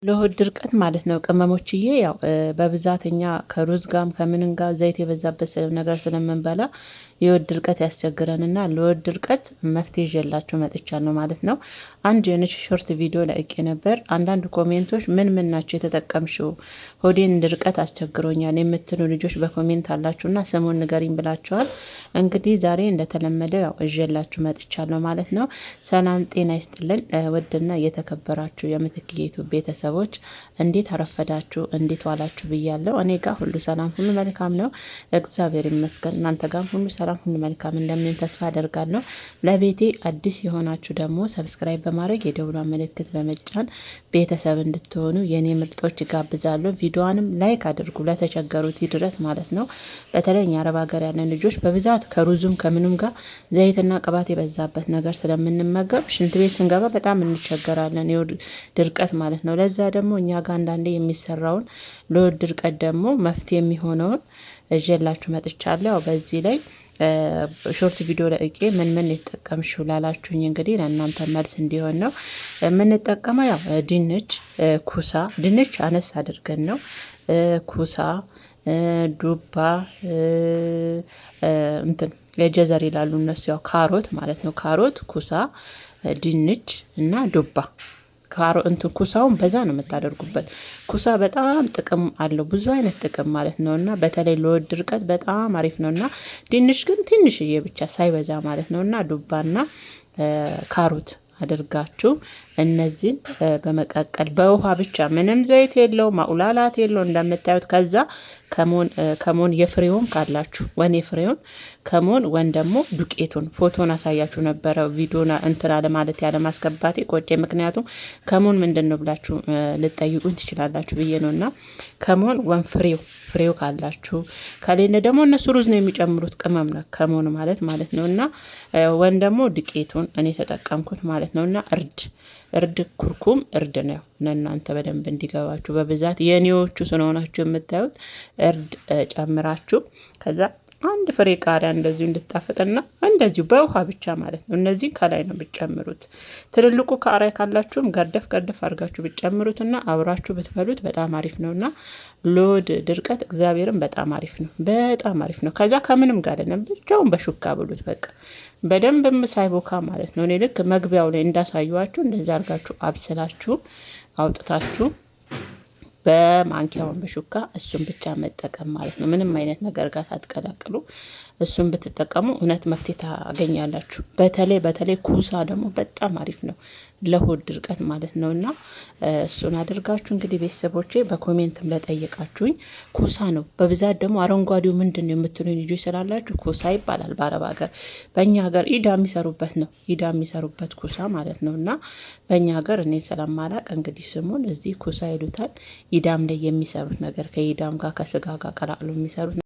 ለሆድ ድርቀት ማለት ነው ቅመሞችዬ ያው በብዛት እኛ ከሩዝ ጋም ከምንም ጋር ዘይት የበዛበት ነገር ስለምንበላ የሆድ ድርቀት ያስቸግረንና ለሆድ ድርቀት መፍትሄ ይዤላችሁ መጥቻለሁ ማለት ነው። አንድ የሆነች ሾርት ቪዲዮ ለቅቄ ነበር። አንዳንድ ኮሜንቶች ምን ናቸው የተጠቀምሽው ሆዴን ድርቀት አስቸግሮኛል የምትሉ ልጆች በኮሜንት አላችሁና ስሙን ንገሪኝ ብላችኋል። እንግዲህ ዛሬ እንደተለመደው ያው ይዤላችሁ መጥቻለሁ ማለት ነው። ሰላም ጤና ይስጥልን ውድና እየተከበራችሁ የምትክዬ ዩቲዩብ ቤተሰቦች እንዴት አረፈዳችሁ እንዴት ዋላችሁ ብያለሁ። እኔ ጋር ሁሉ ሰላም ሁሉ መልካም ነው፣ እግዚአብሔር ይመስገን። እናንተ ጋር ሁሉ ሰላም ሁሉ መልካም እንደምን ተስፋ አደርጋለሁ። ለቤቴ አዲስ የሆናችሁ ደግሞ ሰብስክራይብ በማድረግ የደውሏን ምልክት በመጫን ቤተሰብ እንድትሆኑ የኔ ምርጦች ጋብዛለሁ። ቪዲዮዋንም ላይክ አድርጉ ለተቸገሩት ይድረስ ማለት ነው። በተለይ አረብ ሀገር ያለን ልጆች በብዛት ከሩዙም ከምንም ጋር ዘይትና ቅባት የበዛበት ነገር ስለምንመገብ ሽንት ቤት ስንገባ በጣም እንቸገራለን፣ የሆድ ድርቀት ማለት ነው። ለዛ ደግሞ እኛ ጋር አንዳንዴ የሚሰራውን ለሆድ ድርቀት ደግሞ መፍትሄ የሚሆነውን እዤላችሁ መጥቻለሁ። ያው በዚህ ላይ ሾርት ቪዲዮ ለቅቄ ምን የተጠቀምሽው ላላችሁኝ እንግዲህ ለእናንተ መልስ እንዲሆን ነው የምንጠቀመው። ያው ድንች፣ ኩሳ ድንች አነስ አድርገን ነው ኩሳ፣ ዱባ እንትን የጀዘር ይላሉ እነሱ ያው ካሮት ማለት ነው። ካሮት፣ ኩሳ፣ ድንች እና ዱባ ኩሳውን በዛ ነው የምታደርጉበት። ኩሳ በጣም ጥቅም አለው፣ ብዙ አይነት ጥቅም ማለት ነውና በተለይ ለሆድ ድርቀት በጣም አሪፍ ነውና። ድንች ግን ትንሽዬ ብቻ ሳይበዛ ማለት ነውና ዱባና ካሮት አድርጋችሁ እነዚህን በመቀቀል በውሃ ብቻ ምንም ዘይት የለው ማኡላላት የለው እንደምታዩት። ከዛ ከሞን የፍሬውን ካላችሁ ወን የፍሬውን ከሞን ወን ደግሞ ዱቄቱን ፎቶን አሳያችሁ ነበረ ቪዲዮና እንትና ለማለት ያለ ማስገባቴ ቆጬ። ምክንያቱም ከሞን ምንድነው ብላችሁ ልጠይቁኝ ትችላላችሁ ብዬ ነውና ከሞን ወን ፍሬው ካላችሁ ከሌለ ደግሞ እነሱ ሩዝ ነው የሚጨምሩት ቅመም ነው ከሞን ማለት ነውና ወን ደግሞ ዱቄቱን እኔ ተጠቀምኩት ማለት ነውና እርድ ኩርኩም እርድ ነው ለእናንተ በደንብ እንዲገባችሁ በብዛት የኔዎቹ ስለሆናችሁ የምታዩት እርድ ጨምራችሁ ከዛ አንድ ፍሬ ቃሪያ እንደዚሁ እንድታፈጥና እንደዚሁ በውሃ ብቻ ማለት ነው። እነዚህ ከላይ ነው ብትጨምሩት። ትልልቁ ቃሪያ ካላችሁም ገርደፍ አድርጋችሁ ብትጨምሩትና አብራችሁ ብትበሉት በጣም አሪፍ ነውና ለሆድ ድርቀት እግዚአብሔርን በጣም አሪፍ ነው፣ በጣም አሪፍ ነው። ከዛ ከምንም ጋር አይደለም ብቻውን በሹካ ብሉት በቃ በደንብም ሳይቦካ ማለት ነው። እኔ ልክ መግቢያው ላይ እንዳሳዩዋችሁ እንደዛ አድርጋችሁ አብስላችሁ አውጥታችሁ በማንኪያውን በሹካ እሱን ብቻ መጠቀም ማለት ነው። ምንም አይነት ነገር ጋር ሳትቀላቅሉ እሱን ብትጠቀሙ እውነት መፍትሄ ታገኛላችሁ። በተለይ ኩሳ ደግሞ በጣም አሪፍ ነው ለሆድ ድርቀት ማለት ነውና እሱን አድርጋችሁ እንግዲህ ቤተሰቦቼ በኮሜንትም ለጠየቃችሁኝ ኩሳ ነው በብዛት ደግሞ አረንጓዴው ምንድነው የምትሉኝ ልጆች ስላላችሁ ኩሳ ይባላል በአረብ ሀገር። በእኛ ሀገር ኢዳ የሚሰሩበት ነው፣ ኢዳ የሚሰሩበት ኩሳ ማለት ነውና በእኛ ሀገር እኔ ስለማላቅ እንግዲህ ስሙን እዚህ ኩሳ ይሉታል። ኢዳም ላይ የሚሰሩት ነገር ከኢዳም ጋር ከስጋ ጋር ቀላቅሎ የሚሰሩት